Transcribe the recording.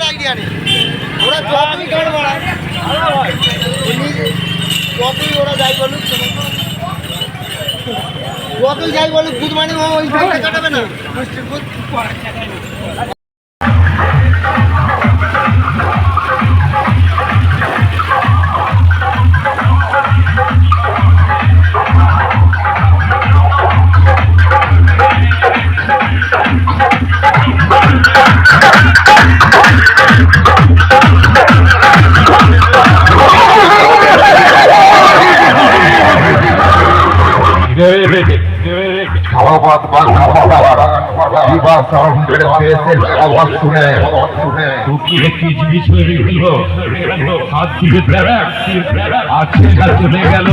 Idea নেই। ওরা যতই গাড় বাড়ায় যতই ওরা যাই বলুক গুড মর্নিং ওই কাটাবে না হাত দিয়ে চলে গেল।